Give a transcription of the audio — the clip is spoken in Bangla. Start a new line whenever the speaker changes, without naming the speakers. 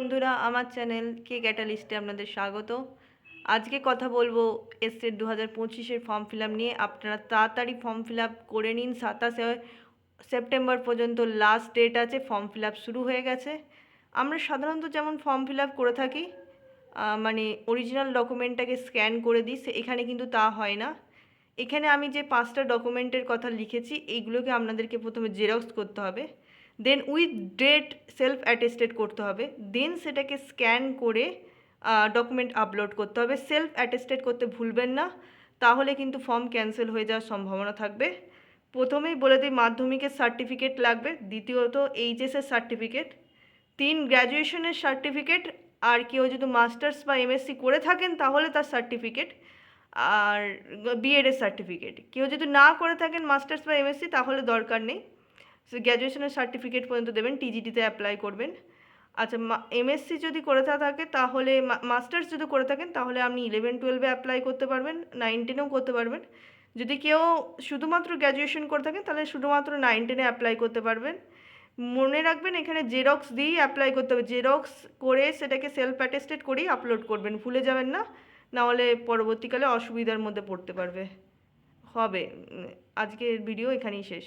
বন্ধুরা, আমার চ্যানেল কে ক্যাটালিস্টে আপনাদের স্বাগত। আজকে কথা বলবো এসসেট 2025-এর ফর্ম ফিল আপ নিয়ে। আপনারা তাড়াতাড়ি ফর্ম ফিল আপ করে নিন। 27শে সেপ্টেম্বর পর্যন্ত লাস্ট ডেট আছে। ফর্ম ফিল আপ শুরু হয়ে গেছে। আমরা সাধারণত যেমন ফর্ম ফিল আপ করে থাকি, মানে অরিজিনাল ডকুমেন্টটাকে স্ক্যান করে দিই, এখানে কিন্তু তা হয় না। এখানে আমি যে 5টা ডকুমেন্টের কথা লিখেছি, এইগুলোকে আপনাদেরকে প্রথমে জেরক্স করতে হবে, দেন উইথ ডেট সেলফ অ্যাটেস্টেড করতে হবে, দেন সেটাকে স্ক্যান করে ডকুমেন্ট আপলোড করতে হবে। সেলফ অ্যাটেস্টেড করতে ভুলবেন না, তাহলে কিন্তু ফর্ম ক্যান্সেল হয়ে যাওয়ার সম্ভাবনা থাকবে। প্রথমেই বলে দিই, মাধ্যমিকের সার্টিফিকেট লাগবে, দ্বিতীয়ত এইচএসের সার্টিফিকেট, 3 গ্র্যাজুয়েশনের সার্টিফিকেট, আর কেউ যদি মাস্টার্স বা এমএসসি করে থাকেন তাহলে তার সার্টিফিকেট, আর বিএডের সার্টিফিকেট। কেউ যদি না করে থাকেন মাস্টার্স বা এমএসসি তাহলে দরকার নেই, গ্র্যাজুয়েশনের সার্টিফিকেট পর্যন্ত দেবেন, টিজিটিতে অ্যাপ্লাই করবেন। আচ্ছা, এমএসসি যদি করে থাকে তাহলে, মাস্টার্স যদি করে থাকেন তাহলে আপনি 11-12-এ অ্যাপ্লাই করতে পারবেন, 9-10-এও করতে পারবেন। যদি কেউ শুধুমাত্র গ্র্যাজুয়েশন করে থাকেন তাহলে শুধুমাত্র 9-10-এ অ্যাপ্লাই করতে পারবেন। মনে রাখবেন, এখানে জেরক্স দিয়েই অ্যাপ্লাই করতে হবে। জেরক্স করে সেটাকে সেলফ অ্যাটেস্টেড করেই আপলোড করবেন, ভুলে যাবেন না, নাহলে পরবর্তীকালে অসুবিধার মধ্যে পড়তে হবে। আজকের ভিডিও এখানেই শেষ।